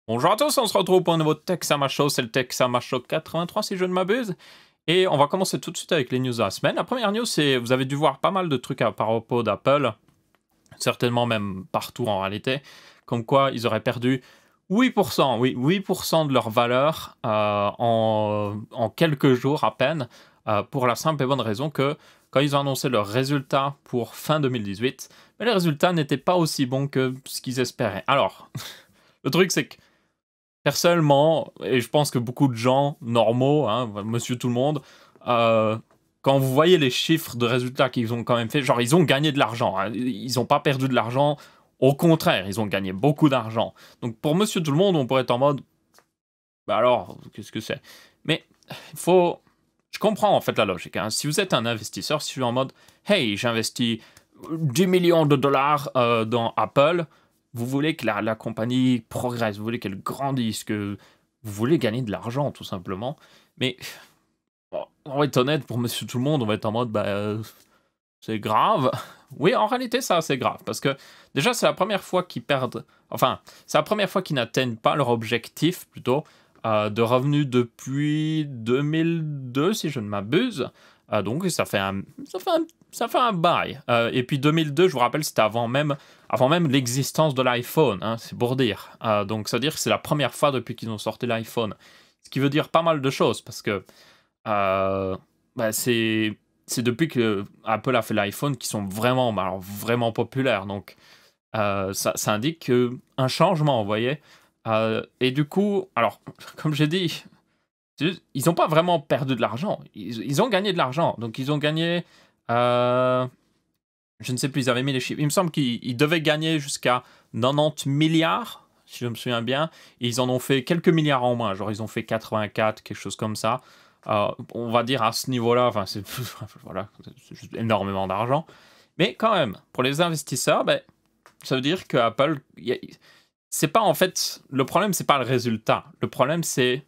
Bonjour à tous, on se retrouve pour un nouveau Tech-Sama Show, c'est le Tech-Sama Show 83 si je ne m'abuse. Et on va commencer tout de suite avec les news de la semaine. La première news, c'est, vous avez dû voir pas mal de trucs à propos d'Apple, certainement même partout en réalité, comme quoi ils auraient perdu 8%, oui, 8% de leur valeur en quelques jours à peine, pour la simple et bonne raison que quand ils ont annoncé leurs résultats pour fin 2018, mais les résultats n'étaient pas aussi bons que ce qu'ils espéraient. Alors, le truc c'est que personnellement, et je pense que beaucoup de gens normaux, hein, monsieur tout le monde, euh, quand vous voyez les chiffres de résultats qu'ils ont quand même fait, genre ils ont gagné de l'argent, hein, ils n'ont pas perdu de l'argent, au contraire, ils ont gagné beaucoup d'argent. Donc pour monsieur tout le monde, on pourrait être en mode, bah alors, qu'est-ce que c'est? Mais il faut... Je comprends en fait la logique. Hein. Si vous êtes un investisseur, si je suis en mode, hey, j'investis 10 millions de dollars dans Apple, vous voulez que la compagnie progresse, vous voulez qu'elle grandisse, que vous voulez gagner de l'argent tout simplement. Mais bon, on va être honnête, pour monsieur tout le monde, on va être en mode, c'est grave. Oui, en réalité, ça, c'est grave. Parce que déjà, c'est la première fois qu'ils perdent. Enfin, c'est la première fois qu'ils n'atteignent pas leur objectif, plutôt, de revenus depuis 2002, si je ne m'abuse. Donc, ça fait un bail. Et puis 2002, je vous rappelle, c'était avant même l'existence de l'iPhone, hein, c'est pour dire. Donc, ça veut dire que c'est la première fois depuis qu'ils ont sorti l'iPhone. Ce qui veut dire pas mal de choses, parce que c'est depuis que Apple a fait l'iPhone qui sont vraiment, alors vraiment populaires. Donc, ça indique un changement, vous voyez. Et du coup, alors, comme j'ai dit, ils n'ont pas vraiment perdu de l'argent. Ils ont gagné de l'argent. Donc, ils ont gagné. Je ne sais plus, ils avaient mis les chiffres. Il me semble qu'ils devaient gagner jusqu'à 90 milliards, si je me souviens bien. Et ils en ont fait quelques milliards en moins. Genre, ils ont fait 84, quelque chose comme ça. On va dire à ce niveau-là, enfin, c'est voilà, c'est juste énormément d'argent. Mais quand même, pour les investisseurs, ben, ça veut dire que Apple, c'est pas en fait le problème, c'est pas le résultat. Le problème, c'est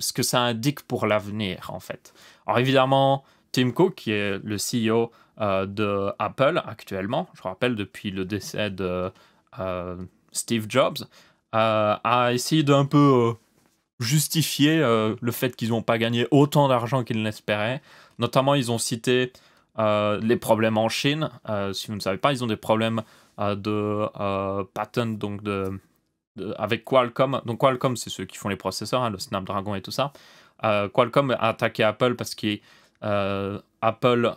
ce que ça indique pour l'avenir, en fait. Alors évidemment, Tim Cook, qui est le CEO de Apple actuellement, je rappelle depuis le décès de Steve Jobs, a essayé d'un peu justifier le fait qu'ils n'ont pas gagné autant d'argent qu'ils l'espéraient. Notamment, ils ont cité les problèmes en Chine. Si vous ne savez pas, ils ont des problèmes de patent, donc avec Qualcomm. Donc Qualcomm, c'est ceux qui font les processeurs, hein, le Snapdragon et tout ça. Qualcomm a attaqué Apple parce qu'Apple,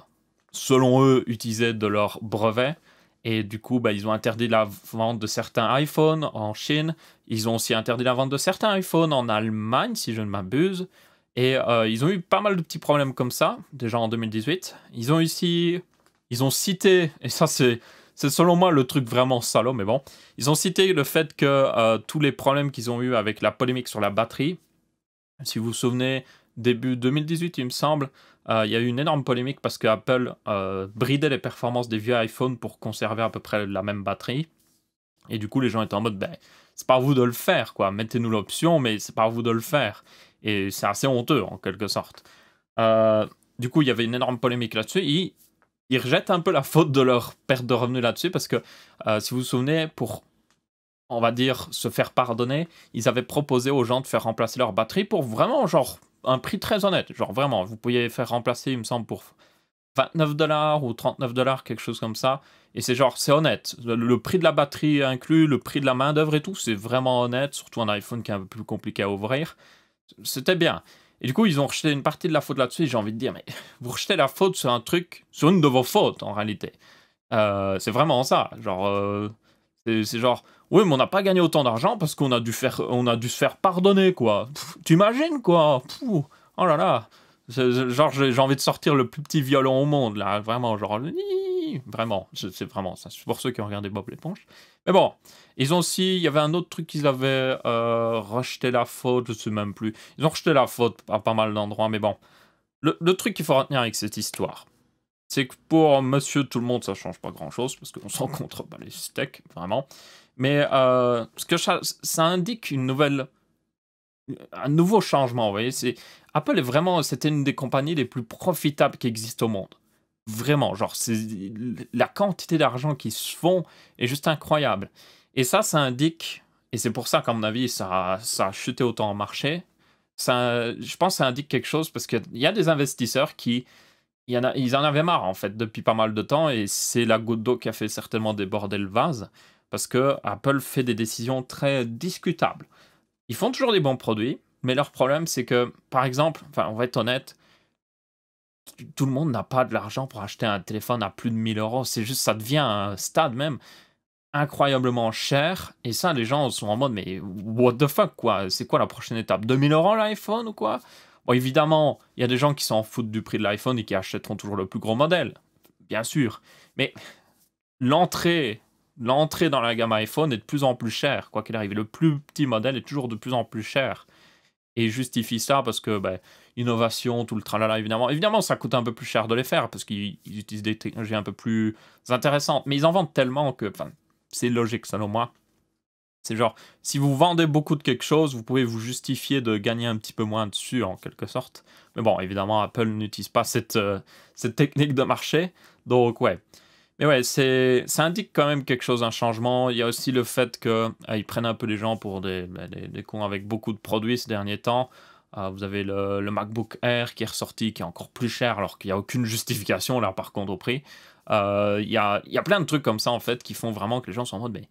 selon eux, utilisait de leurs brevets. Et du coup, ils ont interdit la vente de certains iPhones en Chine. Ils ont aussi interdit la vente de certains iPhones en Allemagne, si je ne m'abuse. Et ils ont eu pas mal de petits problèmes comme ça, déjà en 2018. Ils ont cité, et ça c'est selon moi le truc vraiment salaud, mais bon, ils ont cité le fait que tous les problèmes qu'ils ont eu avec la polémique sur la batterie, si vous vous souvenez, début 2018, il me semble, il y a eu une énorme polémique parce que Apple bridait les performances des vieux iPhones pour conserver à peu près la même batterie. Et du coup, les gens étaient en mode, c'est pas à vous de le faire, quoi. Mettez-nous l'option, mais c'est pas à vous de le faire. Et c'est assez honteux, en quelque sorte. Du coup, il y avait une énorme polémique là-dessus. Ils rejettent un peu la faute de leur perte de revenus là-dessus parce que, si vous vous souvenez, pour, on va dire, se faire pardonner, ils avaient proposé aux gens de faire remplacer leur batterie pour vraiment, genre, un prix très honnête. Genre, vraiment, vous pouviez faire remplacer, il me semble, pour 29 dollars ou 39 dollars, quelque chose comme ça. Et c'est genre, c'est honnête. Le prix de la batterie inclus, le prix de la main-d'œuvre et tout, c'est vraiment honnête, surtout un iPhone qui est un peu plus compliqué à ouvrir. C'était bien. Et du coup, ils ont rejeté une partie de la faute là-dessus. Et j'ai envie de dire, mais vous rejetez la faute sur un truc, sur une de vos fautes en réalité. C'est vraiment ça. Genre, c'est genre, oui, mais on n'a pas gagné autant d'argent parce on a dû se faire pardonner, quoi. T'imagines, quoi. Pff, oh là là. Genre, j'ai envie de sortir le plus petit violon au monde, là. Vraiment, genre, vraiment, c'est vraiment ça. C'est pour ceux qui ont regardé Bob l'éponge. Mais bon, ils ont aussi, il y avait un autre truc qu'ils avaient rejeté la faute, je sais même plus. Ils ont rejeté la faute à pas mal d'endroits, mais bon. Le truc qu'il faut retenir avec cette histoire, c'est que pour monsieur tout le monde, ça change pas grand-chose, parce qu'on s'en contre les steaks, vraiment. Mais ce que ça indique un nouveau changement, vous voyez. Apple est vraiment, c'était une des compagnies les plus profitables qui existent au monde. Vraiment, genre, la quantité d'argent qui se font est juste incroyable. Et ça indique Et c'est pour ça qu'à mon avis, ça a chuté autant en marché. Ça, je pense que ça indique quelque chose parce qu'il y a des investisseurs qui ils en avaient marre en fait depuis pas mal de temps et c'est la goutte d'eau qui a fait certainement déborder le vase parce que Apple fait des décisions très discutables. Ils font toujours des bons produits, mais leur problème c'est que, par exemple, enfin on va être honnête, tout le monde n'a pas de l'argent pour acheter un téléphone à plus de 1 000 euros. C'est juste, ça devient un stade même incroyablement cher. Et ça, les gens sont en mode, mais what the fuck, quoi? C'est quoi la prochaine étape? 2 000 € l'iPhone ou quoi? Bon, évidemment, il y a des gens qui s'en foutent du prix de l'iPhone et qui achèteront toujours le plus gros modèle. Bien sûr. Mais l'entrée, l'entrée dans la gamme iPhone est de plus en plus chère, quoi qu'il arrive. Le plus petit modèle est toujours de plus en plus cher. Et ils justifient ça parce que, ben, innovation, tout le tralala, évidemment. Évidemment, ça coûte un peu plus cher de les faire parce qu'ils utilisent des technologies un peu plus intéressantes. Mais ils en vendent tellement que, enfin, c'est logique, selon moi. C'est genre, si vous vendez beaucoup de quelque chose, vous pouvez vous justifier de gagner un petit peu moins dessus, en quelque sorte. Mais bon, évidemment, Apple n'utilise pas cette technique de marché. Donc, ouais. Mais ouais, ça indique quand même quelque chose, un changement. Il y a aussi le fait qu'ils prennent un peu les gens pour des cons avec beaucoup de produits ces derniers temps. Vous avez le MacBook Air qui est ressorti, qui est encore plus cher, alors qu'il n'y a aucune justification là par contre au prix. Il y a plein de trucs comme ça en fait qui font vraiment que les gens sont en mode, mais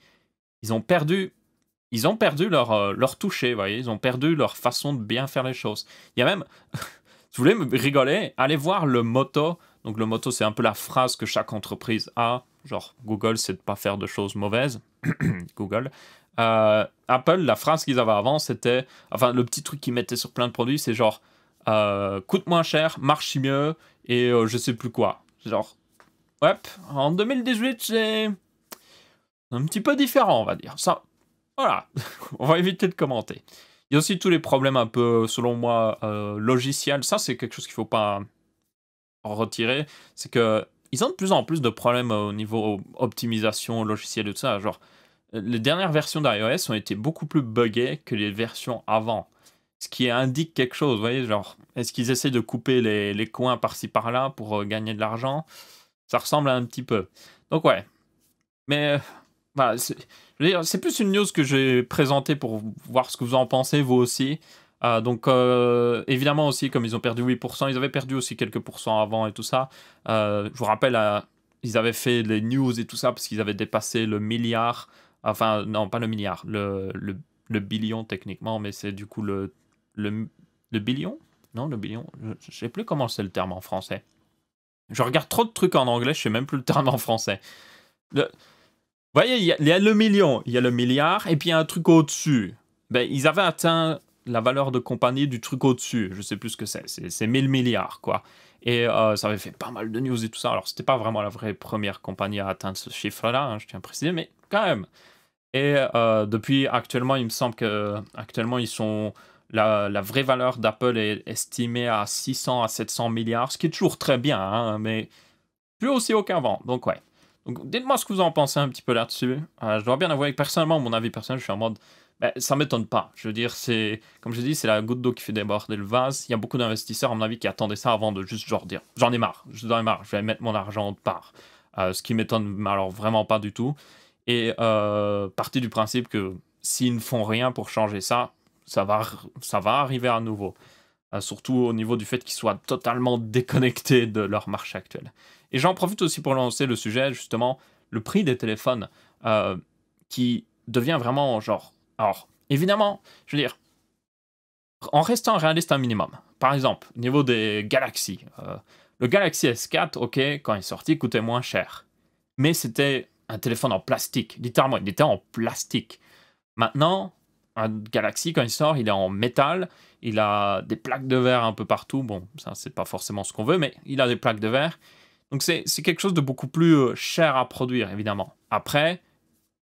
ils ont perdu, leur toucher, vous voyez, ils ont perdu leur façon de bien faire les choses. Il y a même, si vous voulez me rigoler, allez voir le motto. Donc le motto, c'est un peu la phrase que chaque entreprise a. Genre, Google, c'est de pas faire de choses mauvaises. Google. Apple, la phrase qu'ils avaient avant, c'était... Enfin, le petit truc qu'ils mettaient sur plein de produits, c'est genre... coûte moins cher, marche mieux, et je sais plus quoi. Genre... Ouais, en 2018, c'est... un petit peu différent, on va dire. Ça... Voilà. On va éviter de commenter. Il y a aussi tous les problèmes un peu, selon moi, logiciels. Ça, c'est quelque chose qu'il faut pas en retirer. C'est que ils ont de plus en plus de problèmes au niveau optimisation logicielle et tout ça. Genre, les dernières versions d'iOS ont été beaucoup plus buggées que les versions avant. Ce qui indique quelque chose, vous voyez, genre, est-ce qu'ils essaient de couper les coins par-ci par-là pour gagner de l'argent? Ça ressemble à un petit peu. Donc ouais. Mais voilà, je veux dire, c'est plus une news que j'ai présentée pour voir ce que vous en pensez, vous aussi. Donc, évidemment aussi, comme ils ont perdu 8%, ils avaient perdu aussi quelques pourcents avant et tout ça. Je vous rappelle, ils avaient fait les news et tout ça parce qu'ils avaient dépassé le milliard. Enfin, non, pas le milliard, le billion techniquement, mais c'est du coup le billion? Non, le billion, je ne sais plus comment c'est le terme en français. Je regarde trop de trucs en anglais, je sais même plus le terme en français. Vous voyez, il y a le million, il y a le milliard, et puis il y a un truc au-dessus. Ben, ils avaient atteint la valeur de compagnie du truc au-dessus. Je sais plus ce que c'est 1000 milliards, quoi. Et ça avait fait pas mal de news et tout ça. Alors, c'était pas vraiment la vraie première compagnie à atteindre ce chiffre-là, hein, je tiens à préciser, mais quand même. Et depuis, actuellement, il me semble que actuellement ils sont... La vraie valeur d'Apple est estimée à 600 à 700 milliards, ce qui est toujours très bien, hein, mais plus aussi haut qu'avant. Donc, ouais. Donc, dites-moi ce que vous en pensez un petit peu là-dessus. Je dois bien avouer que personnellement, mon avis personnel, je suis en mode, ben, ça m'étonne pas. Je veux dire, c'est, comme je dis, c'est la goutte d'eau qui fait déborder le vase. Il y a beaucoup d'investisseurs, à mon avis, qui attendaient ça avant de juste genre dire, j'en ai marre, je vais mettre mon argent autre part. Ce qui m'étonne alors vraiment pas du tout. Et partie du principe que s'ils ne font rien pour changer ça, ça va arriver à nouveau. Surtout au niveau du fait qu'ils soient totalement déconnectés de leur marché actuel. Et j'en profite aussi pour lancer le sujet, justement, le prix des téléphones, qui devient vraiment genre... Alors, évidemment, je veux dire, en restant réaliste un minimum. Par exemple, au niveau des Galaxy. Le Galaxy S4, ok, quand il est sorti, coûtait moins cher. Mais c'était un téléphone en plastique. Littéralement, il était en plastique. Maintenant, un Galaxy, quand il sort, il est en métal. Il a des plaques de verre un peu partout. Bon, ça, c'est pas forcément ce qu'on veut, mais il a des plaques de verre. Donc, c'est quelque chose de beaucoup plus cher à produire, évidemment. Après,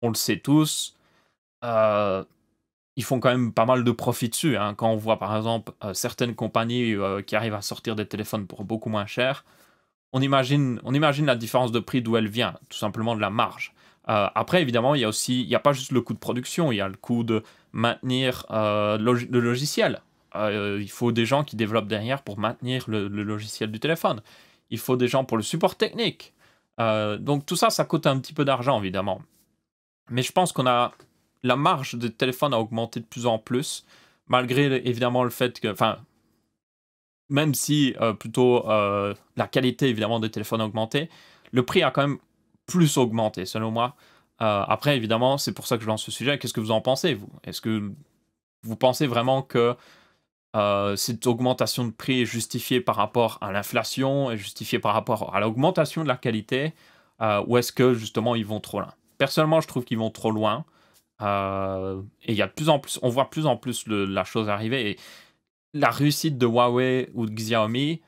on le sait tous, ils font quand même pas mal de profit dessus. Hein. Quand on voit, par exemple, certaines compagnies qui arrivent à sortir des téléphones pour beaucoup moins cher, on imagine la différence de prix d'où elle vient, tout simplement de la marge. Après, évidemment, il y a pas juste le coût de production, il y a le coût de maintenir le logiciel. Il faut des gens qui développent derrière pour maintenir le logiciel du téléphone. Il faut des gens pour le support technique. Donc tout ça, ça coûte un petit peu d'argent, évidemment. Mais je pense qu'on a la marge des téléphones a augmenté de plus en plus, malgré évidemment le fait que, enfin, même si plutôt la qualité évidemment des téléphones a augmenté, le prix a quand même plus augmenté selon moi. Après évidemment, c'est pour ça que je lance ce sujet. Qu'est-ce que vous en pensez, vous? Est-ce que vous pensez vraiment que cette augmentation de prix est justifiée par rapport à l'inflation, est justifiée par rapport à l'augmentation de la qualité, ou est-ce que justement ils vont trop loin? Personnellement, je trouve qu'ils vont trop loin. Et il y a de plus en plus, on voit de plus en plus la chose arriver. Et la réussite de Huawei ou de Xiaomi,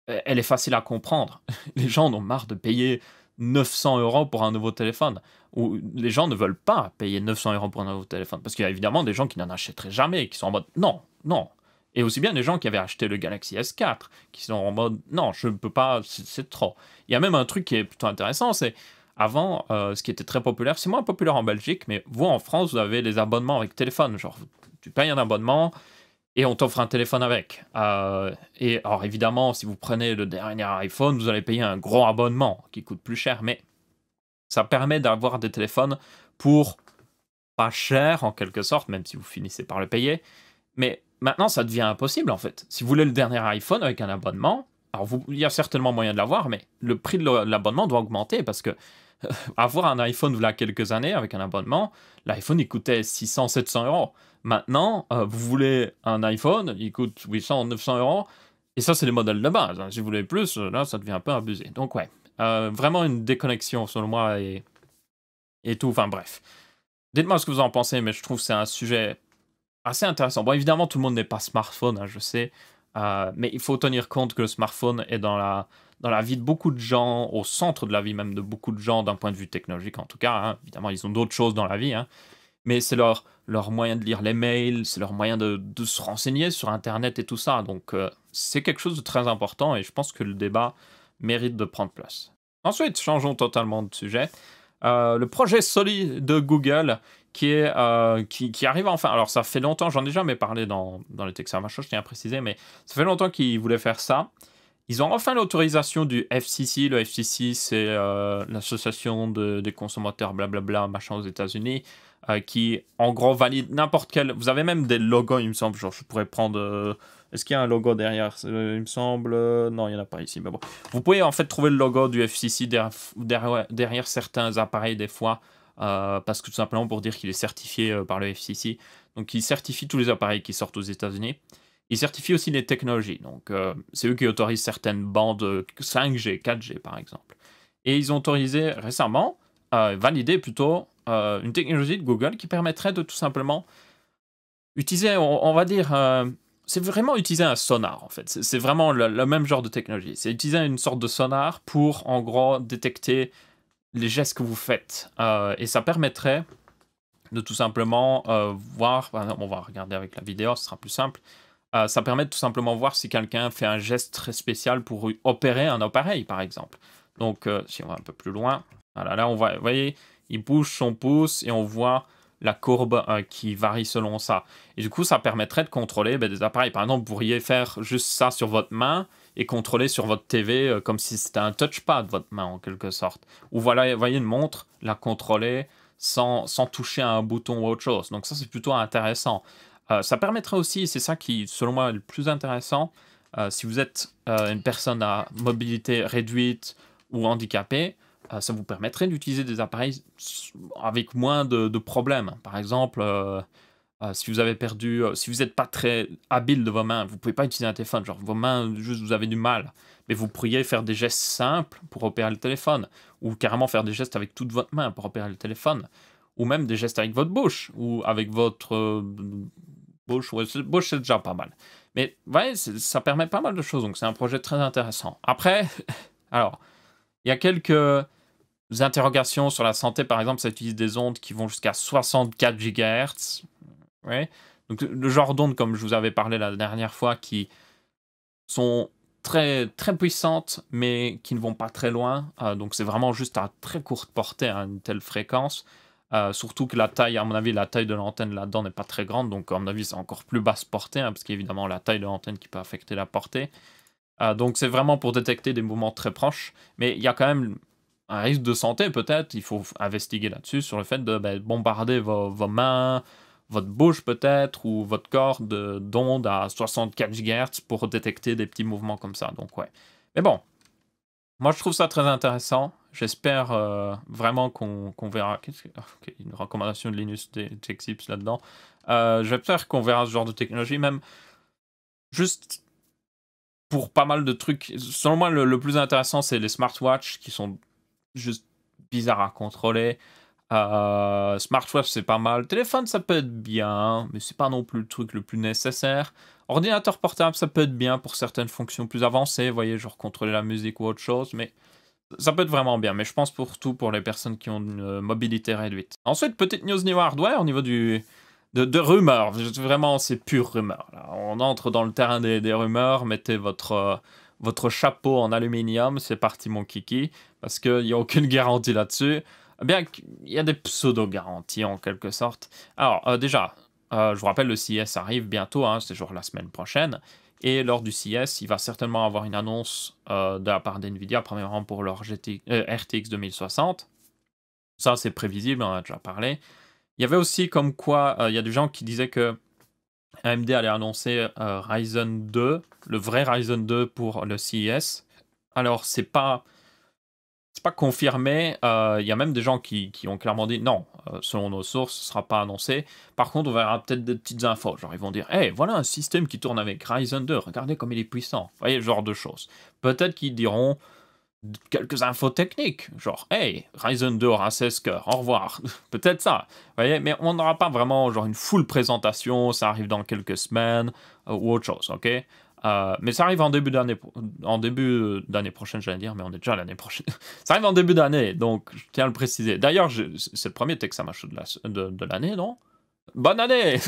elle est facile à comprendre. Les gens en ont marre de payer 900 € pour un nouveau téléphone. Ou les gens ne veulent pas payer 900 € pour un nouveau téléphone. Parce qu'il y a évidemment des gens qui n'en achèteraient jamais, qui sont en mode non, non. Et aussi bien des gens qui avaient acheté le Galaxy S4, qui sont en mode non, je ne peux pas, c'est trop. Il y a même un truc qui est plutôt intéressant, c'est avant, ce qui était très populaire, c'est moins populaire en Belgique, mais vous en France, vous avez les abonnements avec téléphone. Genre, tu payes un abonnement, et on t'offre un téléphone avec. Et alors évidemment, si vous prenez le dernier iPhone, vous allez payer un gros abonnement qui coûte plus cher, mais ça permet d'avoir des téléphones pour pas cher en quelque sorte, même si vous finissez par le payer. Mais maintenant, ça devient impossible en fait. Si vous voulez le dernier iPhone avec un abonnement, alors il y a certainement moyen de l'avoir, mais le prix de l'abonnement doit augmenter parce que avoir un iPhone il y a quelques années avec un abonnement, l'iPhone il coûtait 600-700 €. Maintenant, vous voulez un iPhone, il coûte 800-900 €. Et ça, c'est les modèles de base, hein. Si vous voulez plus, là, ça devient un peu abusé. Donc ouais, vraiment une déconnexion selon moi et tout. Enfin bref. Dites-moi ce que vous en pensez, mais je trouve que c'est un sujet assez intéressant. Bon, évidemment, tout le monde n'est pas smartphone, hein, je sais. Mais il faut tenir compte que le smartphone est dans la vie de beaucoup de gens, au centre de la vie même de beaucoup de gens, d'un point de vue technologique en tout cas, hein. Évidemment, ils ont d'autres choses dans la vie, hein. Mais c'est leur moyen de lire les mails, c'est leur moyen de se renseigner sur Internet et tout ça. Donc, c'est quelque chose de très important et je pense que le débat mérite de prendre place. Ensuite, changeons totalement de sujet. Le projet Soli de Google qui arrive enfin. Alors, ça fait longtemps, j'en ai jamais parlé dans les Texas Machin, je tiens à préciser, mais ça fait longtemps qu'ils voulaient faire ça. Ils ont enfin l'autorisation du FCC. Le FCC, c'est l'association des consommateurs, blablabla, machin aux États-Unis, qui en gros valide n'importe quel. Vous avez même des logos, il me semble. Genre, je pourrais prendre. Est-ce qu'il y a un logo derrière? Il me semble. Non, il n'y en a pas ici. Mais bon. Vous pouvez en fait trouver le logo du FCC derrière certains appareils, des fois, parce que tout simplement pour dire qu'il est certifié par le FCC. Donc, il certifie tous les appareils qui sortent aux États-Unis. Ils certifient aussi les technologies, donc c'est eux qui autorisent certaines bandes 5G, 4G par exemple. Et ils ont autorisé récemment, validé plutôt, une technologie de Google qui permettrait de tout simplement utiliser, on va dire, c'est vraiment utiliser un sonar en fait. C'est vraiment le même genre de technologie. C'est utiliser une sorte de sonar pour en gros détecter les gestes que vous faites. Et ça permettrait de tout simplement voir, par exemple, on va regarder avec la vidéo, ce sera plus simple. Ça permet de tout simplement voir si quelqu'un fait un geste très spécial pour opérer un appareil, par exemple. Donc, si on va un peu plus loin, voilà, là, on voit, vous voyez, il bouge son pouce et on voit la courbe qui varie selon ça. Et du coup, ça permettrait de contrôler des appareils. Par exemple, vous pourriez faire juste ça sur votre main et contrôler sur votre TV comme si c'était un touchpad, votre main, en quelque sorte. Ou voilà, vous voyez une montre, la contrôler sans toucher à un bouton ou autre chose. Donc ça, c'est plutôt intéressant. Ça permettrait aussi, c'est ça qui, selon moi, est le plus intéressant, si vous êtes une personne à mobilité réduite ou handicapée, ça vous permettrait d'utiliser des appareils avec moins de problèmes. Par exemple, si vous avez perdu, si vous n'êtes pas très habile de vos mains, vous ne pouvez pas utiliser un téléphone, genre vos mains, juste vous avez du mal, mais vous pourriez faire des gestes simples pour opérer le téléphone, ou carrément faire des gestes avec toute votre main pour opérer le téléphone, ou même des gestes avec votre bouche, ou avec votre bouche, ouais, bouche c'est déjà pas mal. Mais ouais, ça permet pas mal de choses, donc c'est un projet très intéressant. Après, alors, il y a quelques interrogations sur la santé, par exemple, ça utilise des ondes qui vont jusqu'à 64 GHz. Ouais. Donc le genre d'ondes, comme je vous avais parlé la dernière fois, qui sont très, très puissantes, mais qui ne vont pas très loin. Donc c'est vraiment juste à très courte portée à une telle fréquence. Surtout que la taille, à mon avis, la taille de l'antenne là-dedans n'est pas très grande. Donc à mon avis, c'est encore plus basse portée, hein, parce qu'évidemment, la taille de l'antenne qui peut affecter la portée. Donc c'est vraiment pour détecter des mouvements très proches. Mais il y a quand même un risque de santé peut-être. Il faut investiguer là-dessus, sur le fait de bombarder vos mains, votre bouche peut-être, ou votre corps d'ondes à 64 GHz pour détecter des petits mouvements comme ça. Donc ouais. Mais bon, moi je trouve ça très intéressant. J'espère vraiment qu'on verra. Ok, une recommandation de Linus Tech Tips là-dedans. J'espère qu'on verra ce genre de technologie, même juste pour pas mal de trucs. Selon moi, le plus intéressant, c'est les smartwatches qui sont juste bizarres à contrôler. Smartwatch, c'est pas mal. Téléphone, ça peut être bien, mais c'est pas non plus le truc le plus nécessaire. Ordinateur portable, ça peut être bien pour certaines fonctions plus avancées, vous voyez, genre contrôler la musique ou autre chose, mais ça peut être vraiment bien. Mais je pense pour les personnes qui ont une mobilité réduite. Ensuite, petite news niveau hardware, au niveau de rumeurs. Vraiment, c'est pure rumeur. Là. On entre dans le terrain des rumeurs, mettez votre chapeau en aluminium, c'est parti mon kiki, parce qu'il n'y a aucune garantie là-dessus. Bien qu'il y a des pseudo-garanties en quelque sorte. Alors, déjà, je vous rappelle, le CES arrive bientôt, hein, c'est genre la semaine prochaine. Et lors du CES, il va certainement avoir une annonce de la part d'NVIDIA, premièrement pour leur RTX 2060. Ça, c'est prévisible, on en a déjà parlé. Il y avait aussi comme quoi, il y a des gens qui disaient que AMD allait annoncer Ryzen 2, le vrai Ryzen 2 pour le CES. Alors, c'est pas confirmé. Il y a même des gens qui ont clairement dit non, selon nos sources, ce ne sera pas annoncé. Par contre, on verra peut-être des petites infos. Genre, ils vont dire hey, voilà un système qui tourne avec Ryzen 2, regardez comme il est puissant. Vous voyez, ce genre de choses. Peut-être qu'ils diront quelques infos techniques, genre hey, Ryzen 2 aura 16 cœurs, au revoir. Peut-être ça. Vous voyez, mais on n'aura pas vraiment genre une full présentation, ça arrive dans quelques semaines ou autre chose, ok? Mais ça arrive en début d'année prochaine, j'allais dire, mais on est déjà l'année prochaine. Ça arrive en début d'année, donc je tiens à le préciser. D'ailleurs, c'est le premier Texamacho de l'année, non? Bonne année!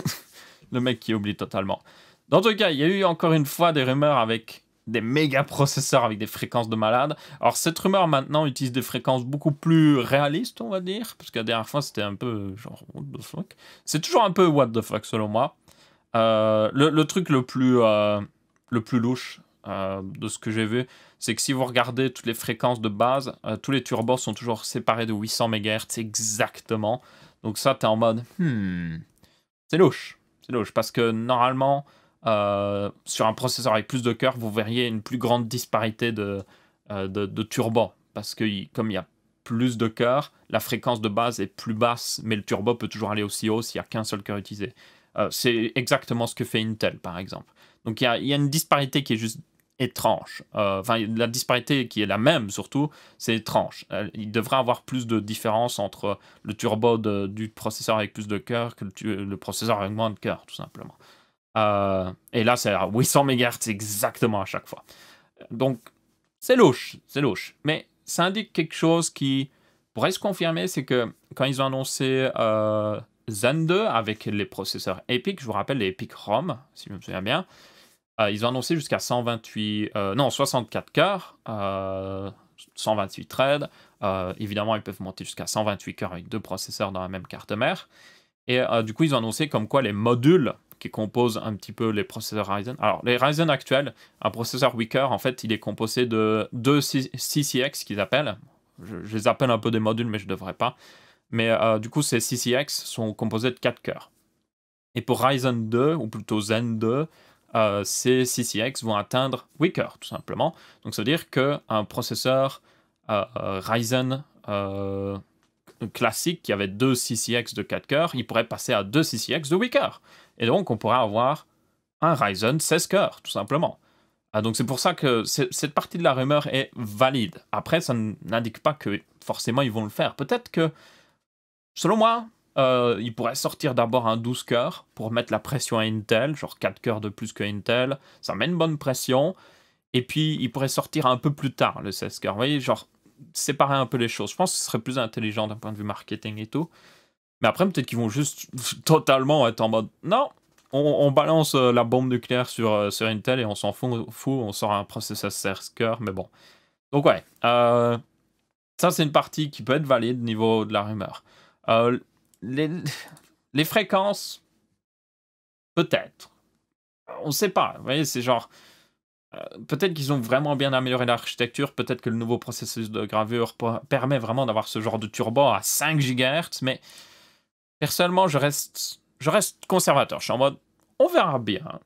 Le mec qui oublie totalement. Dans tout cas, il y a eu encore une fois des rumeurs avec des méga processeurs avec des fréquences de malade. Alors cette rumeur maintenant utilise des fréquences beaucoup plus réalistes, on va dire, parce que la dernière fois c'était un peu genre what the fuck. C'est toujours un peu what the fuck selon moi. Le truc le plus louche de ce que j'ai vu, c'est que si vous regardez toutes les fréquences de base, tous les turbos sont toujours séparés de 800 MHz exactement. Donc ça, t'es en mode c'est louche. C'est louche parce que normalement, sur un processeur avec plus de cœurs, vous verriez une plus grande disparité de turbo. Parce que comme il y a plus de cœurs, la fréquence de base est plus basse, mais le turbo peut toujours aller aussi haut s'il n'y a qu'un seul cœur utilisé. C'est exactement ce que fait Intel, par exemple. Donc il y a une disparité qui est juste étrange. Enfin, la disparité qui est la même, surtout, c'est étrange. Il devrait avoir plus de différence entre le turbo du processeur avec plus de cœurs que le processeur avec moins de cœurs, tout simplement. Et là, c'est à 800 MHz exactement à chaque fois. Donc, c'est louche, c'est louche. Mais ça indique quelque chose qui pourrait se confirmer, c'est que quand ils ont annoncé Zen 2 avec les processeurs EPIC, je vous rappelle les EPIC ROM, si je me souviens bien, ils ont annoncé jusqu'à 64 cœurs, 128 threads. Évidemment, ils peuvent monter jusqu'à 128 cœurs avec deux processeurs dans la même carte mère. Et du coup, ils ont annoncé comme quoi les modules qui composent un petit peu les processeurs Ryzen. Alors, les Ryzen actuels, un processeur 8 cœurs, en fait, il est composé de deux CCX qu'ils appellent. Je les appelle un peu des modules, mais je ne devrais pas. Mais du coup, ces CCX sont composés de 4 cœurs. Et pour Ryzen 2, ou plutôt Zen 2, ces CCX vont atteindre 8 cœurs, tout simplement. Donc, ça veut dire qu'un processeur Ryzen classique qui avait deux CCX de 4 cœurs, il pourrait passer à deux CCX de 8 cœurs. Et donc, on pourrait avoir un Ryzen 16 cœurs, tout simplement. Donc, c'est pour ça que cette partie de la rumeur est valide. Après, ça n'indique pas que forcément ils vont le faire. Peut-être que, selon moi, ils pourraient sortir d'abord un 12 cœurs pour mettre la pression à Intel, genre 4 cœurs de plus que Intel. Ça met une bonne pression. Et puis, ils pourraient sortir un peu plus tard le 16 cœurs. Vous voyez, genre, séparer un peu les choses. Je pense que ce serait plus intelligent d'un point de vue marketing et tout. Mais après, peut-être qu'ils vont juste totalement être en mode non, on balance la bombe nucléaire sur Intel et on s'en fout, on sort un processeur 16 cœurs, mais bon. Donc, ouais, ça, c'est une partie qui peut être valide au niveau de la rumeur. Les fréquences, peut-être. On sait pas. Vous voyez, c'est genre. Peut-être qu'ils ont vraiment bien amélioré l'architecture, peut-être que le nouveau processus de gravure permet vraiment d'avoir ce genre de turbo à 5 GHz, mais personnellement, je reste conservateur. Je suis en mode, on verra bien.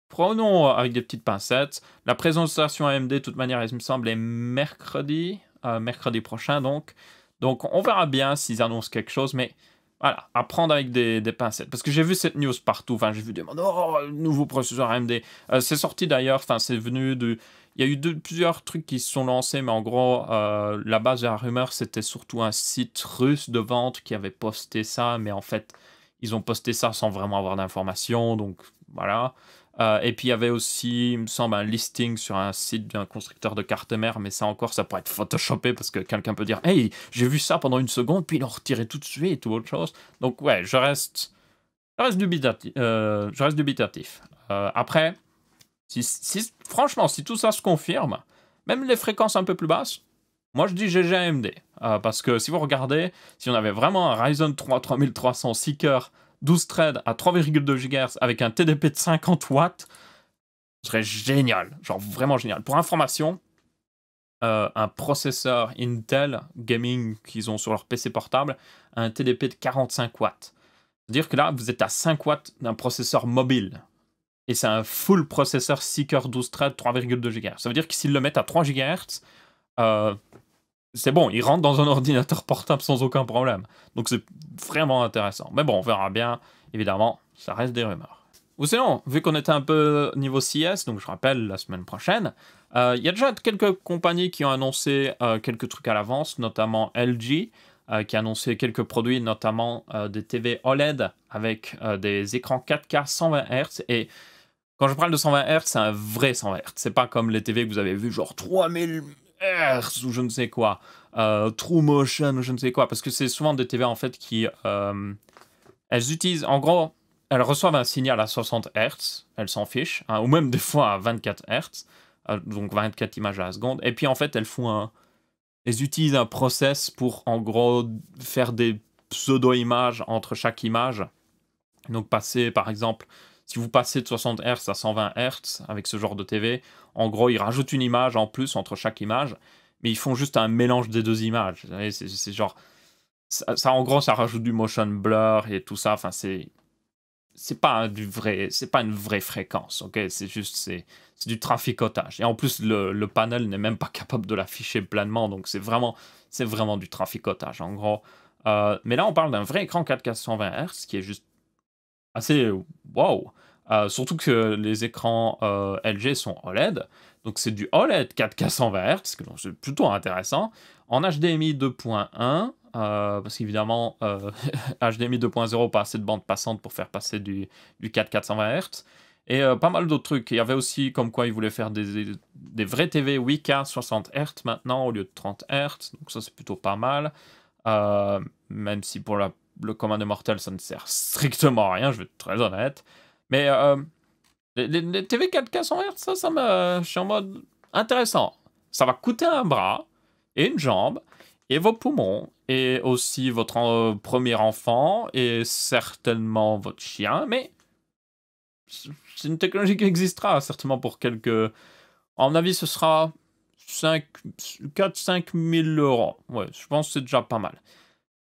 Prenons avec des petites pincettes. La présentation AMD, de toute manière, il me semble, est mercredi prochain, donc. Donc, on verra bien s'ils annoncent quelque chose, mais voilà, à prendre avec des pincettes. Parce que j'ai vu cette news partout. Enfin, j'ai vu des mots, oh, nouveau processeur AMD. C'est sorti d'ailleurs, enfin, c'est venu de. Il y a eu plusieurs trucs qui se sont lancés, mais en gros, la base de la rumeur, c'était surtout un site russe de vente qui avait posté ça, mais en fait, ils ont posté ça sans vraiment avoir d'informations, donc voilà. Et puis il y avait aussi, il me semble, un listing sur un site d'un constructeur de cartes mères, mais ça encore, ça pourrait être photoshopé parce que quelqu'un peut dire hey, j'ai vu ça pendant une seconde, puis ils l'ont retiré tout de suite ou autre chose. Donc ouais, je reste dubitatif. Je reste dubitatif. Après, franchement, si tout ça se confirme, même les fréquences un peu plus basses, moi je dis GG AMD. Parce que si vous regardez, si on avait vraiment un Ryzen 3 3300 6 cœurs 12 threads à 3,2 GHz avec un TDP de 50 watts, ce serait génial. Genre vraiment génial. Pour information, un processeur Intel gaming qu'ils ont sur leur PC portable a un TDP de 45 watts. C'est-à-dire que là, vous êtes à 5 watts d'un processeur mobile. Et c'est un full processeur 6 cœurs 12 threads 3,2 GHz. Ça veut dire que s'ils le mettent à 3 GHz, c'est bon, il rentre dans un ordinateur portable sans aucun problème. Donc c'est vraiment intéressant. Mais bon, on verra bien. Évidemment, ça reste des rumeurs. Ou sinon, vu qu'on était un peu niveau CS, donc je rappelle, la semaine prochaine, il y a déjà quelques compagnies qui ont annoncé quelques trucs à l'avance, notamment LG, qui a annoncé quelques produits, notamment des TV OLED avec des écrans 4K 120 Hz. Et quand je parle de 120 Hz, c'est un vrai 120 Hz. C'est pas comme les TV que vous avez vu, genre 3000 Hz ou je ne sais quoi, True Motion ou je ne sais quoi, parce que c'est souvent des TV en fait qui elles utilisent, en gros, elles reçoivent un signal à 60 Hz, elles s'en fichent, hein, ou même des fois à 24 Hz, donc 24 images à la seconde, et puis en fait elles utilisent un process pour en gros faire des pseudo-images entre chaque image. Donc passer par exemple, si vous passez de 60 Hz à 120 Hz avec ce genre de TV, en gros ils rajoutent une image en plus entre chaque image, mais ils font juste un mélange des deux images. Vous savez, c'est genre ça, en gros, ça rajoute du motion blur et tout ça. Enfin, c'est pas c'est pas une vraie fréquence, ok? C'est juste, c'est du traficotage. Et en plus, le panel n'est même pas capable de l'afficher pleinement, donc c'est vraiment du traficotage, en gros. Mais là, on parle d'un vrai écran 4K 120 Hz, qui est juste assez wow. Surtout que les écrans LG sont OLED, donc c'est du OLED 4K 120 Hz, donc c'est plutôt intéressant. En HDMI 2.1, parce qu'évidemment, HDMI 2.0, pas assez de bande passante pour faire passer du 4K 120 Hz. Et pas mal d'autres trucs. Il y avait aussi comme quoi ils voulaient faire des vrais TV 8K 60 Hz maintenant au lieu de 30 Hz, donc ça c'est plutôt pas mal. Même si pour le commun des mortels ça ne sert strictement à rien, je vais être très honnête. Mais les TV 4K 100 Hz, je suis en mode intéressant. Ça va coûter un bras et une jambe et vos poumons et aussi votre premier enfant et certainement votre chien, mais c'est une technologie qui existera certainement pour quelques... À mon avis, ce sera 4-5 000 euros. Ouais, je pense que c'est déjà pas mal.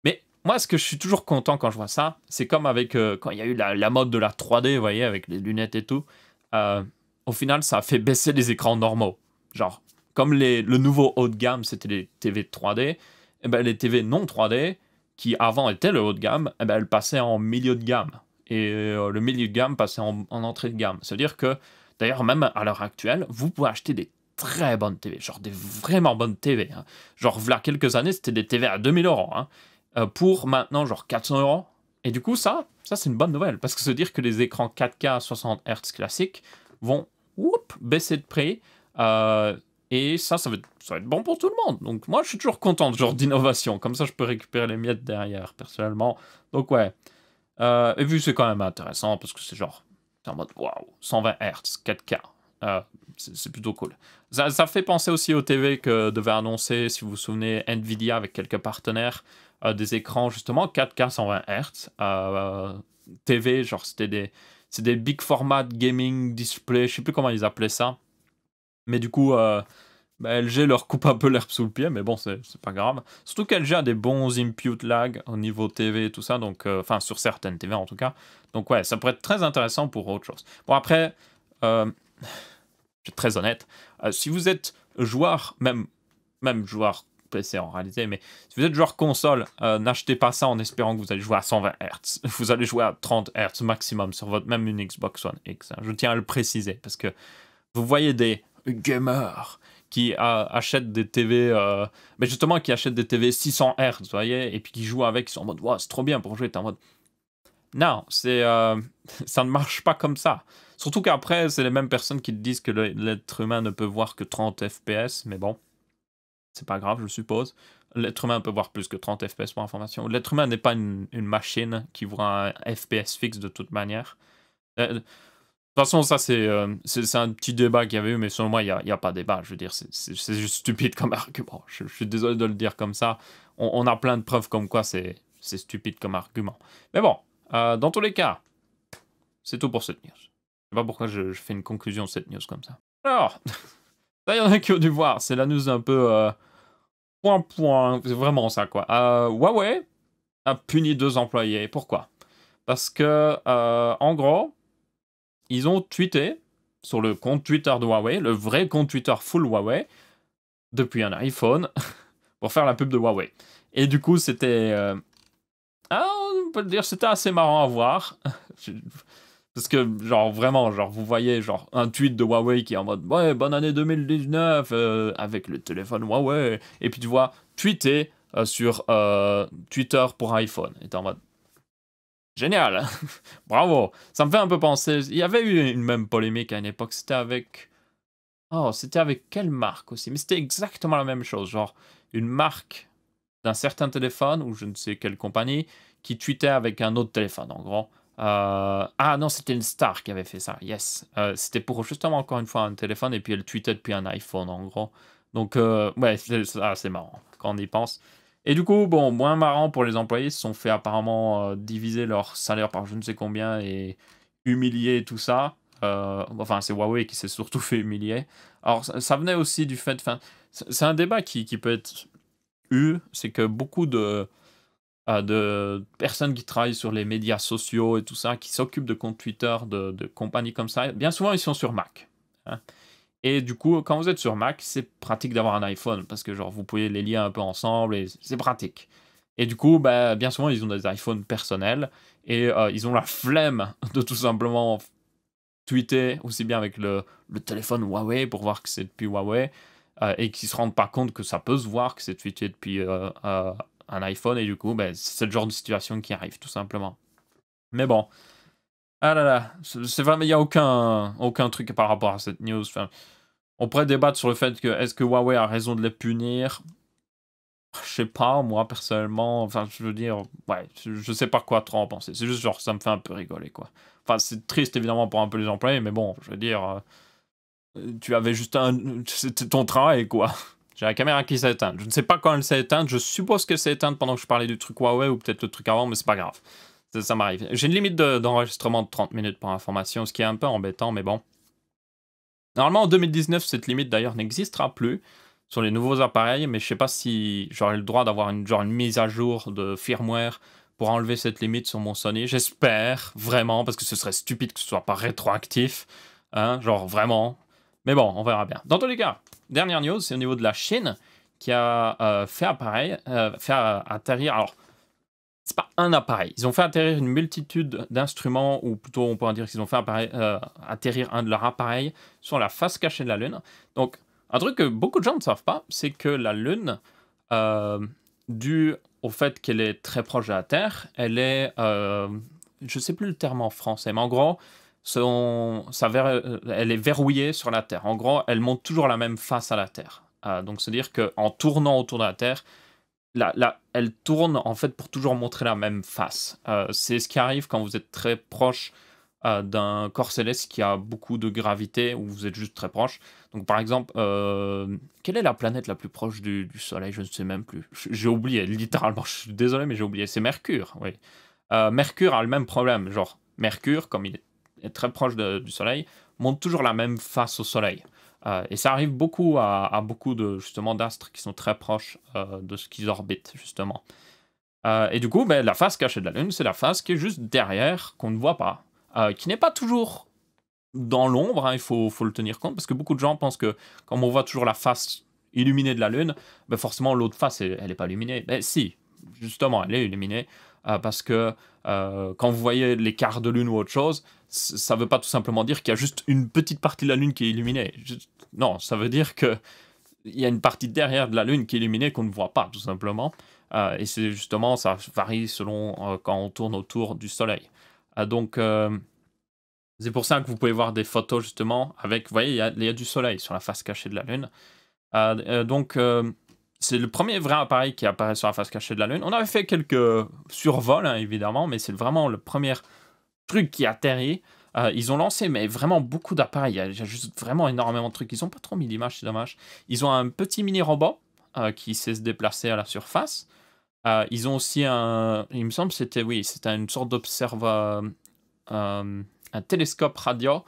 Mais moi, ce que je suis toujours content quand je vois ça, c'est comme avec quand il y a eu la mode de la 3D, vous voyez, avec les lunettes et tout. Au final, ça a fait baisser les écrans normaux. Genre, comme le nouveau haut de gamme, c'était les TV 3D, et ben, les TV non 3D, qui avant étaient le haut de gamme, et ben, elles passaient en milieu de gamme. Et le milieu de gamme passait en entrée de gamme. C'est-à-dire que, d'ailleurs, même à l'heure actuelle, vous pouvez acheter des très bonnes TV, genre des vraiment bonnes TV. Hein. Genre, il y a quelques années, c'était des TV à 2000 euros. Hein. Pour maintenant genre 400 euros. Et du coup, ça c'est une bonne nouvelle, parce que ça veut dire que les écrans 4K 60 Hz classiques vont baisser de prix. Et ça va être bon pour tout le monde. Donc moi, je suis toujours content de ce genre d'innovation. Comme ça, je peux récupérer les miettes derrière, personnellement. Donc ouais. Et vu que c'est quand même intéressant, parce que c'est en mode waouh, 120 Hz, 4K. C'est plutôt cool. Ça fait penser aussi au TV que devait annoncer, si vous vous souvenez, Nvidia avec quelques partenaires, des écrans justement 4K 120 Hz. TV, genre c'est des big format gaming display, je sais plus comment ils appelaient ça. Mais du coup, bah, LG leur coupe un peu l'herbe sous le pied, mais bon, c'est pas grave. Surtout qu'LG a des bons input lag au niveau TV et tout ça, donc, enfin, sur certaines TV en tout cas. Donc, ouais, ça pourrait être très intéressant pour autre chose. Bon, après, je suis très honnête, si vous êtes joueur, même joueur PC en réalité, mais si vous êtes joueur console, n'achetez pas ça en espérant que vous allez jouer à 120 Hz. Vous allez jouer à 30 Hz maximum sur votre même une Xbox One X. Hein. Je tiens à le préciser parce que vous voyez des gamers qui achètent des TV, mais justement qui achètent des TV 600 Hz, vous voyez, et puis qui jouent avec, ils sont en mode, wow, c'est trop bien pour jouer, t'es en mode, non, ça ne marche pas comme ça. Surtout qu'après, c'est les mêmes personnes qui te disent que l'être humain ne peut voir que 30 FPS, mais bon, c'est pas grave, je suppose. L'être humain peut voir plus que 30 FPS pour information. L'être humain n'est pas une machine qui voit un FPS fixe de toute manière. De toute façon, ça, c'est un petit débat qu'il y avait eu, mais selon moi, il n'y a pas de débat. Je veux dire, c'est juste stupide comme argument. Je suis désolé de le dire comme ça. On a plein de preuves comme quoi c'est stupide comme argument. Mais bon, dans tous les cas, c'est tout pour cette news. Je sais pas pourquoi je fais une conclusion de cette news comme ça. Alors, là, il y en a qui ont dû voir. C'est la news un peu point. C'est vraiment ça, quoi. Huawei a puni 2 employés. Pourquoi? Parce que, en gros, ils ont tweeté sur le compte Twitter de Huawei, le vrai compte Twitter full Huawei, depuis un iPhone, pour faire la pub de Huawei. Et du coup, c'était... on peut le dire, c'était assez marrant à voir. Parce que, genre, vraiment, genre, vous voyez, genre, un tweet de Huawei qui est en mode « Ouais, bonne année 2019 avec le téléphone Huawei ». Et puis tu vois, tweeter sur Twitter pour iPhone. Et t'es en mode génial, bravo. Ça me fait un peu penser. Il y avait eu une même polémique à une époque. C'était avec. Oh, c'était avec quelle marque aussi? Mais c'était exactement la même chose. Genre, une marque d'un certain téléphone, ou je ne sais quelle compagnie, qui tweetait avec un autre téléphone, en gros. Ah non, c'était une star qui avait fait ça, yes. C'était pour justement, encore une fois, un téléphone, et puis elle tweetait depuis un iPhone, en gros. Donc, ouais, c'est marrant quand on y pense. Et du coup, bon, moins marrant pour les employés, ils se sont fait apparemment diviser leur salaire par je ne sais combien et humilier tout ça. Enfin, c'est Huawei qui s'est surtout fait humilier. Alors, ça venait aussi du fait, enfin, c'est un débat qui peut être eu, c'est que beaucoup de personnes qui travaillent sur les médias sociaux et tout ça, qui s'occupent de comptes Twitter, de compagnies comme ça, bien souvent ils sont sur Mac. Hein. Et du coup, quand vous êtes sur Mac, c'est pratique d'avoir un iPhone parce que genre vous pouvez les lier un peu ensemble et c'est pratique. Et du coup, bah, bien souvent ils ont des iPhones personnels et ils ont la flemme de tout simplement tweeter aussi bien avec le téléphone Huawei pour voir que c'est depuis Huawei et qu'ils se rendent pas compte que ça peut se voir que c'est tweeté depuis un iPhone et du coup, bah, c'est ce genre de situation qui arrive tout simplement. Mais bon, ah là là, c'est vraiment, il n'y a aucun truc par rapport à cette news. Enfin, on pourrait débattre sur le fait que est-ce que Huawei a raison de les punir? Je sais pas, moi personnellement, enfin je veux dire, ouais, je sais pas quoi trop en penser. C'est juste genre ça me fait un peu rigoler quoi. Enfin c'est triste évidemment pour un peu les employés, mais bon, je veux dire, tu avais juste c'était ton travail quoi. J'ai la caméra qui s'est éteinte. Je ne sais pas quand elle s'est éteinte. Je suppose qu'elle s'est éteinte pendant que je parlais du truc Huawei ou peut-être le truc avant, mais c'est pas grave. Ça m'arrive. J'ai une limite d'enregistrement de 30 minutes par information, ce qui est un peu embêtant, mais bon. Normalement, en 2019, cette limite d'ailleurs n'existera plus sur les nouveaux appareils, mais je sais pas si j'aurai le droit d'avoir une mise à jour de firmware pour enlever cette limite sur mon Sony. J'espère, vraiment, parce que ce serait stupide que ce soit pas rétroactif. Hein, genre vraiment. Mais bon, on verra bien. Dans tous les cas, dernière news, c'est au niveau de la Chine qui a fait atterrir. Alors, c'est pas un appareil. Ils ont fait atterrir une multitude d'instruments, ou plutôt on pourrait dire qu'ils ont fait atterrir un de leurs appareils sur la face cachée de la Lune. Donc, un truc que beaucoup de gens ne savent pas, c'est que la Lune, dû au fait qu'elle est très proche de la Terre, elle est, je sais plus le terme en français, mais en gros, elle est verrouillée sur la Terre. En gros, elle monte toujours la même face à la Terre. Donc, c'est-à-dire qu'en tournant autour de la Terre, elle tourne en fait pour toujours montrer la même face. C'est ce qui arrive quand vous êtes très proche d'un corps céleste qui a beaucoup de gravité ou vous êtes juste très proche. Donc par exemple, quelle est la planète la plus proche du Soleil? Je ne sais même plus. J'ai oublié, littéralement. Je suis désolé, mais j'ai oublié. C'est Mercure, oui. Mercure a le même problème. Genre, Mercure, comme il est très proche du Soleil, montre toujours la même face au Soleil. Et ça arrive beaucoup à beaucoup de justement d'astres qui sont très proches de ce qu'ils orbitent, justement. Et du coup, ben, la face cachée de la Lune, c'est la face qui est juste derrière, qu'on ne voit pas, qui n'est pas toujours dans l'ombre, hein, faut le tenir compte, parce que beaucoup de gens pensent que comme on voit toujours la face illuminée de la Lune, ben forcément l'autre face, elle est pas illuminée. Ben si, justement, elle est illuminée, parce que quand vous voyez les quarts de Lune ou autre chose, ça veut pas tout simplement dire qu'il y a juste une petite partie de la Lune qui est illuminée. Non, ça veut dire que il y a une partie derrière de la Lune qui est illuminée qu'on ne voit pas, tout simplement. Et c'est justement, ça varie selon quand on tourne autour du Soleil. Donc, c'est pour ça que vous pouvez voir des photos, justement, avec, vous voyez, il y a du Soleil sur la face cachée de la Lune. Donc, c'est le premier vrai appareil qui apparaît sur la face cachée de la Lune. On avait fait quelques survols, hein, évidemment, mais c'est vraiment le premier truc qui atterrit. Ils ont lancé, mais vraiment beaucoup d'appareils. Il y a juste vraiment énormément de trucs. Ils n'ont pas trop mis d'images, c'est dommage. Ils ont un petit mini-robot qui sait se déplacer à la surface. Ils ont aussi il me semble que c'était, oui, c'était une sorte d'observateur, un télescope radio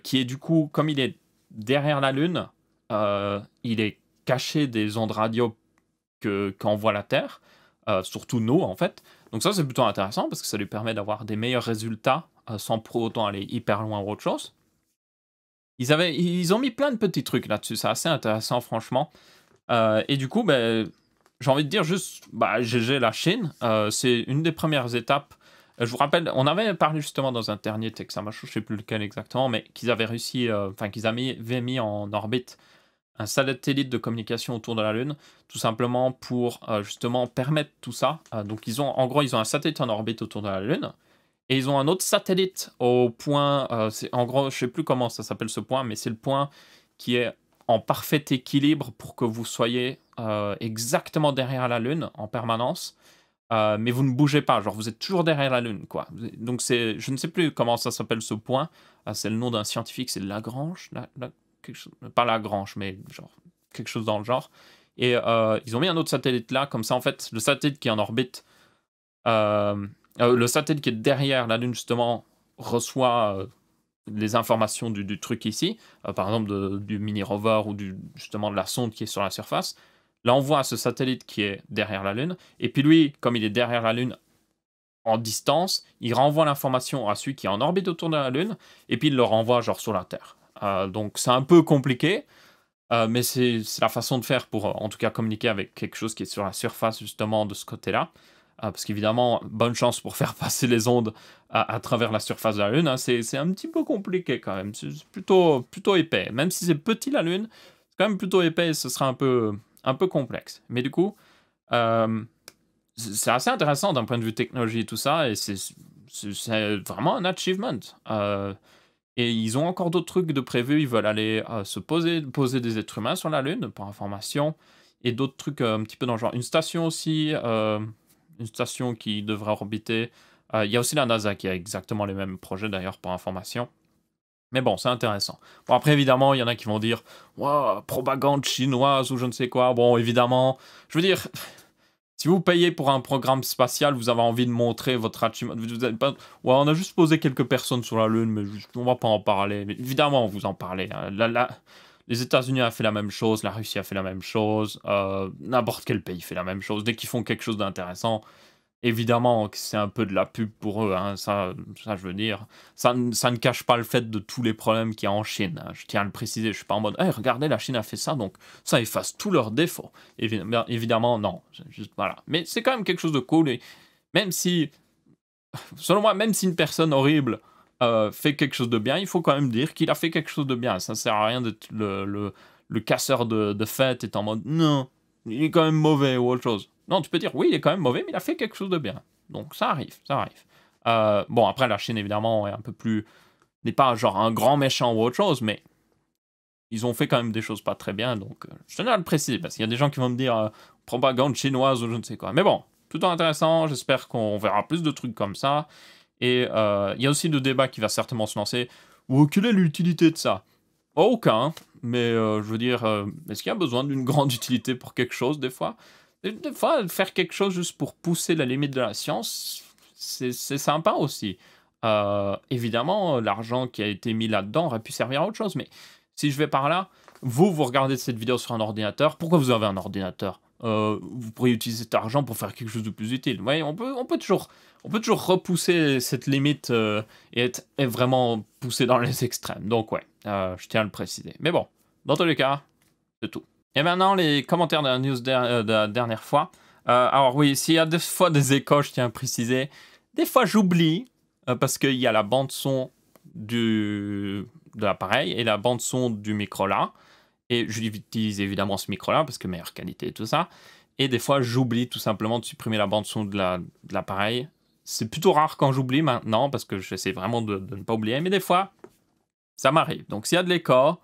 qui est du coup, comme il est derrière la Lune, il est caché des ondes radio qu'envoie la Terre, surtout nous en fait. Donc ça c'est plutôt intéressant parce que ça lui permet d'avoir des meilleurs résultats sans pour autant aller hyper loin ou autre chose. Ils ont mis plein de petits trucs là-dessus, c'est assez intéressant franchement. Et du coup, ben, j'ai envie de dire juste, bah, GG la Chine, c'est une des premières étapes. Je vous rappelle, on avait parlé justement dans un dernier Texamacho, je ne sais plus lequel exactement, mais qu'ils avaient réussi, enfin qu'ils avaient mis en orbite un satellite de communication autour de la Lune, tout simplement pour justement permettre tout ça. Donc en gros, ils ont un satellite en orbite autour de la Lune, et ils ont un autre satellite au point, en gros, je ne sais plus comment ça s'appelle ce point, mais c'est le point qui est en parfait équilibre pour que vous soyez exactement derrière la Lune en permanence, mais vous ne bougez pas, genre vous êtes toujours derrière la Lune, quoi. Donc je ne sais plus comment ça s'appelle ce point, c'est le nom d'un scientifique, c'est Lagrange, quelque chose, pas Lagrange, mais genre quelque chose dans le genre. Et ils ont mis un autre satellite là, comme ça en fait, le satellite qui est en orbite, le satellite qui est derrière la Lune justement reçoit les informations du truc ici, par exemple du mini-rover ou justement de la sonde qui est sur la surface. Là, on voit ce satellite qui est derrière la Lune, et puis lui, comme il est derrière la Lune en distance, il renvoie l'information à celui qui est en orbite autour de la Lune, et puis il le renvoie genre sur la Terre. Donc c'est un peu compliqué, mais c'est la façon de faire pour en tout cas communiquer avec quelque chose qui est sur la surface justement de ce côté-là. Parce qu'évidemment, bonne chance pour faire passer les ondes à travers la surface de la Lune. Hein. C'est un petit peu compliqué quand même. C'est plutôt épais. Même si c'est petit la Lune, c'est quand même plutôt épais et ce sera un peu complexe. Mais du coup, c'est assez intéressant d'un point de vue technologie et tout ça. Et c'est vraiment un achievement. Et ils ont encore d'autres trucs de prévus. Ils veulent aller poser des êtres humains sur la Lune, pour information. Et d'autres trucs un petit peu dans le genre. Une station aussi. Une station qui devrait orbiter. Il y a aussi la NASA qui a exactement les mêmes projets d'ailleurs pour information. Mais bon, c'est intéressant. Bon, après, évidemment, il y en a qui vont dire wow, propagande chinoise ou je ne sais quoi. Bon, évidemment, je veux dire, si vous payez pour un programme spatial, vous avez envie de montrer votre achievement. Vous êtes pas... Ouais, on a juste posé quelques personnes sur la Lune, mais on va pas en parler. Mais évidemment, vous en parlez. Hein. Les États-Unis ont fait la même chose, la Russie a fait la même chose, n'importe quel pays fait la même chose. Dès qu'ils font quelque chose d'intéressant, évidemment que c'est un peu de la pub pour eux, hein, ça je veux dire. Ça ne cache pas le fait de tous les problèmes qu'il y a en Chine. Hein. Je tiens à le préciser, je suis pas en mode hey, regardez, la Chine a fait ça, donc ça efface tous leurs défauts. Évidemment, non. Juste, voilà. Mais c'est quand même quelque chose de cool, et même si, selon moi, même si une personne horrible fait quelque chose de bien, il faut quand même dire qu'il a fait quelque chose de bien. Ça sert à rien d'être le casseur de fête et en mode non, il est quand même mauvais ou autre chose. Non, tu peux dire oui, il est quand même mauvais, mais il a fait quelque chose de bien. Donc ça arrive, ça arrive. Bon, après, la Chine, évidemment, est un peu plus... n'est pas genre un grand méchant ou autre chose, mais ils ont fait quand même des choses pas très bien, donc je tenais à le préciser, parce qu'il y a des gens qui vont me dire propagande chinoise ou je ne sais quoi. Mais bon, plutôt intéressant, j'espère qu'on verra plus de trucs comme ça. Et il y a aussi le débat qui va certainement se lancer. Oh, quelle est l'utilité de ça? Oh, aucun, mais je veux dire, est-ce qu'il y a besoin d'une grande utilité pour quelque chose, des fois? Des fois, faire quelque chose juste pour pousser la limite de la science, c'est sympa aussi. Évidemment, l'argent qui a été mis là-dedans aurait pu servir à autre chose, mais si je vais par là, vous regardez cette vidéo sur un ordinateur. Pourquoi vous avez un ordinateur? Vous pourriez utiliser cet argent pour faire quelque chose de plus utile. Vous voyez, on peut toujours repousser cette limite et être vraiment poussé dans les extrêmes. Donc ouais, je tiens à le préciser. Mais bon, dans tous les cas, c'est tout. Et maintenant, les commentaires de la news de la dernière fois. Alors oui, s'il y a des fois des échos, je tiens à préciser. Des fois, j'oublie, parce qu'il y a la bande-son de l'appareil et la bande-son du micro là. Et j'utilise évidemment ce micro-là, parce que meilleure qualité et tout ça. Et des fois, j'oublie tout simplement de supprimer la bande-son de l'appareil. C'est plutôt rare quand j'oublie maintenant, parce que j'essaie vraiment de ne pas oublier. Mais des fois, ça m'arrive. Donc s'il y a de l'écho,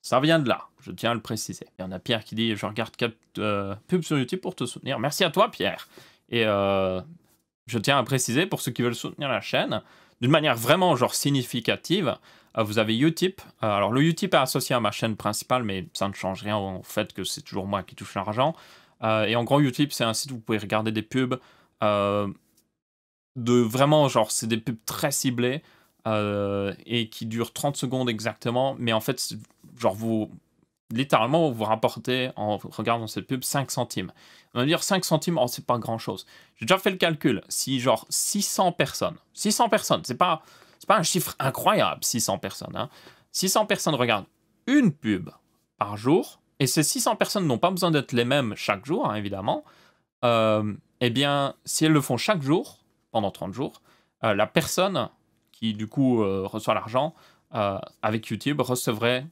ça vient de là. Je tiens à le préciser. Il y en a Pierre qui dit « Je regarde 4 pubs sur YouTube pour te soutenir. » Merci à toi, Pierre. Et je tiens à préciser, pour ceux qui veulent soutenir la chaîne, d'une manière vraiment genre significative, vous avez Utip. Alors le Utip est associé à ma chaîne principale, mais ça ne change rien au fait que c'est toujours moi qui touche l'argent. Et en gros, Utip, c'est un site où vous pouvez regarder des pubs de vraiment, genre, c'est des pubs très ciblées et qui durent 30 secondes exactement. Mais en fait, genre, littéralement, vous rapportez, en regardant cette pub, 5 centimes. On va dire 5 centimes, oh, c'est pas grand-chose. J'ai déjà fait le calcul. Si, genre, 600 personnes, c'est pas un chiffre incroyable, 600 personnes. Hein. 600 personnes regardent une pub par jour, et ces 600 personnes n'ont pas besoin d'être les mêmes chaque jour, hein, évidemment. Eh bien, si elles le font chaque jour, pendant 30 jours, la personne qui, du coup, reçoit l'argent, avec YouTube, recevrait,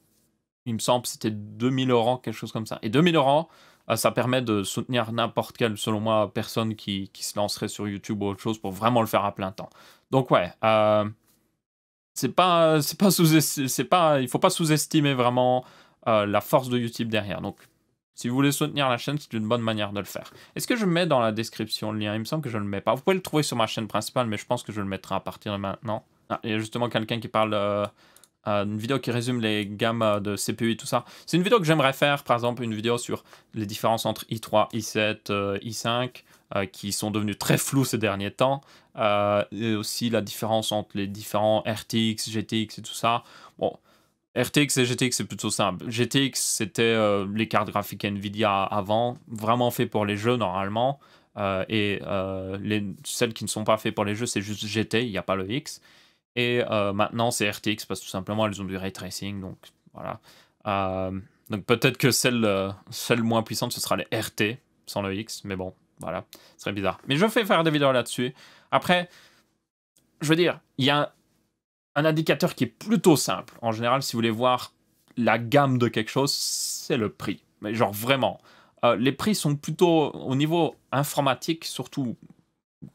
il me semble, c'était 2000 €, quelque chose comme ça. Et 2000 €, ça permet de soutenir n'importe quelle, selon moi, personne qui se lancerait sur YouTube ou autre chose pour vraiment le faire à plein temps. Donc ouais, il faut pas sous-estimer vraiment la force de YouTube derrière. Donc, si vous voulez soutenir la chaîne, c'est une bonne manière de le faire. Est-ce que je mets dans la description le lien? Il me semble que je ne le mets pas. Vous pouvez le trouver sur ma chaîne principale, mais je pense que je le mettrai à partir de maintenant. Ah, il y a justement quelqu'un qui parle une vidéo qui résume les gammes de CPU et tout ça. C'est une vidéo que j'aimerais faire, par exemple, une vidéo sur les différences entre i3, i7, i5, qui sont devenues très floues ces derniers temps. Et aussi la différence entre les différents RTX, GTX et tout ça. Bon, RTX et GTX, c'est plutôt simple. GTX, c'était les cartes graphiques Nvidia avant, vraiment fait pour les jeux normalement. Celles qui ne sont pas faites pour les jeux, c'est juste GT, il n'y a pas le X. Et maintenant, c'est RTX parce que tout simplement, elles ont du ray tracing. Donc voilà. Donc peut-être que celle moins puissante, ce sera les RT sans le X. Mais bon, voilà. Ce serait bizarre. Mais je fais faire des vidéos là-dessus. Après, je veux dire, il y a un indicateur qui est plutôt simple. En général, si vous voulez voir la gamme de quelque chose, c'est le prix. Mais genre vraiment. Les prix sont plutôt au niveau informatique, surtout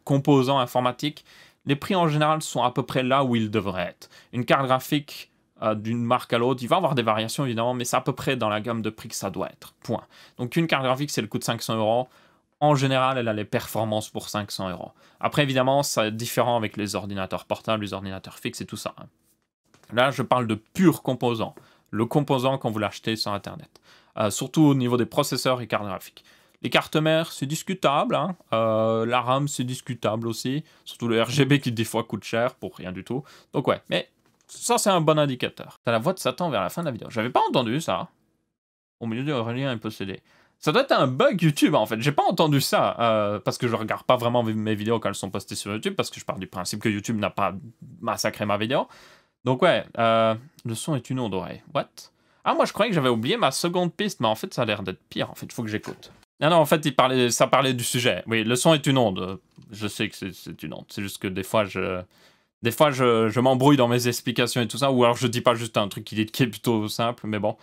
composants informatiques. Les prix en général sont à peu près là où ils devraient être. Une carte graphique d'une marque à l'autre, il va y avoir des variations évidemment, mais c'est à peu près dans la gamme de prix que ça doit être. Point. Donc une carte graphique, c'est le coût de 500 €. En général, elle a les performances pour 500 €. Après, évidemment, c'est différent avec les ordinateurs portables, les ordinateurs fixes et tout ça. Hein. Là, je parle de purs composants. Le composant quand vous l'achetez sur Internet. Surtout au niveau des processeurs et cartes graphiques. Les cartes mères, c'est discutable. Hein. La RAM, c'est discutable aussi. Surtout le RGB qui, des fois, coûte cher pour rien du tout. Donc ouais, mais ça, c'est un bon indicateur. T'as la voix de Satan vers la fin de la vidéo. J'avais pas entendu ça. Au milieu de Aurélien est possédé. Ça doit être un bug YouTube, en fait. J'ai pas entendu ça, parce que je regarde pas vraiment mes vidéos quand elles sont postées sur YouTube, parce que je pars du principe que YouTube n'a pas massacré ma vidéo. Donc ouais, le son est une onde d'oreille. What? Ah, moi je croyais que j'avais oublié ma seconde piste, mais en fait ça a l'air d'être pire, en fait, il faut que j'écoute. Ah non, en fait, ça parlait du sujet. Oui, le son est une onde. Je sais que c'est une onde. C'est juste que des fois, je m'embrouille dans mes explications et tout ça, ou alors je dis pas juste un truc qui est plutôt simple, mais bon.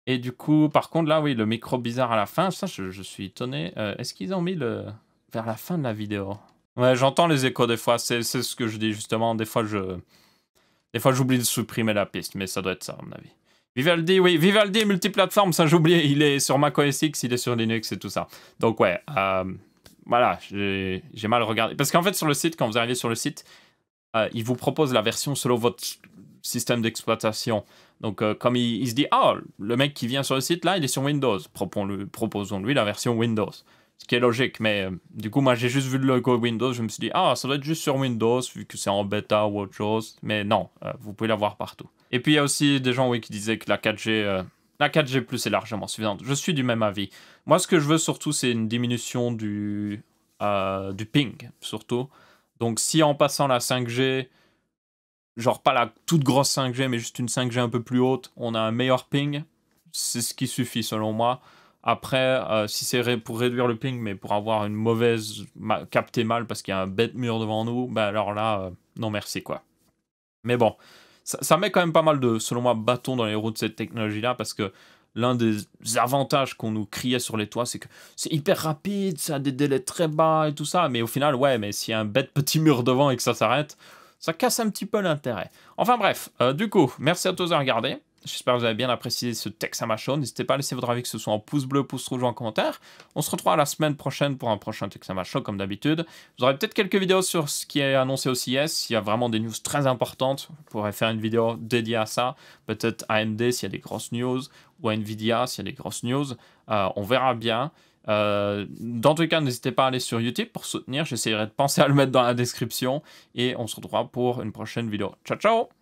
Et du coup, par contre, là, oui, le micro bizarre à la fin, ça, je suis étonné. Est-ce qu'ils ont mis vers la fin de la vidéo? Ouais, j'entends les échos des fois, c'est ce que je dis justement. Des fois, j'oublie de supprimer la piste, mais ça doit être ça, à mon avis. Vivaldi, oui, Vivaldi est multiplateforme, ça j'oubliais, il est sur Mac OS X, il est sur Linux et tout ça. Donc ouais, voilà, j'ai mal regardé. Parce qu'en fait, sur le site, quand vous arrivez sur le site, il vous propose la version selon votre système d'exploitation. Donc comme il se dit, ah, le mec qui vient sur le site, là, il est sur Windows, proposons-lui la version Windows. Ce qui est logique, mais du coup, moi, j'ai juste vu le logo Windows, je me suis dit, ah, ça doit être juste sur Windows, vu que c'est en bêta ou autre chose. Mais non, vous pouvez l'avoir partout. Et puis, il y a aussi des gens, oui, qui disaient que la 4G... la 4G+, est largement suffisante. Je suis du même avis. Moi, ce que je veux surtout, c'est une diminution du ping, surtout. Donc, si en passant la 5G, genre pas la toute grosse 5G, mais juste une 5G un peu plus haute, on a un meilleur ping, c'est ce qui suffit selon moi. Après, si c'est pour réduire le ping, mais pour avoir une mauvaise... capter mal parce qu'il y a un bête mur devant nous, bah alors là, non merci, quoi. Mais bon, ça met quand même pas mal de, selon moi, bâtons dans les roues de cette technologie-là, parce que l'un des avantages qu'on nous criait sur les toits, c'est que c'est hyper rapide, ça a des délais très bas et tout ça, mais au final, ouais, mais s'il y a un bête petit mur devant et que ça s'arrête, ça casse un petit peu l'intérêt. Enfin bref, du coup, merci à tous de regarder. J'espère que vous avez bien apprécié ce Texama Show. N'hésitez pas à laisser votre avis, que ce soit en pouce bleu, pouce rouge ou en commentaire. On se retrouve la semaine prochaine pour un prochain Texama Show, comme d'habitude. Vous aurez peut-être quelques vidéos sur ce qui est annoncé au CES. S'il y a vraiment des news très importantes, vous pourrez faire une vidéo dédiée à ça. Peut-être AMD s'il y a des grosses news, ou Nvidia s'il y a des grosses news. On verra bien. Dans tous les cas, n'hésitez pas à aller sur YouTube pour soutenir. J'essaierai de penser à le mettre dans la description. Et on se retrouvera pour une prochaine vidéo. Ciao, ciao!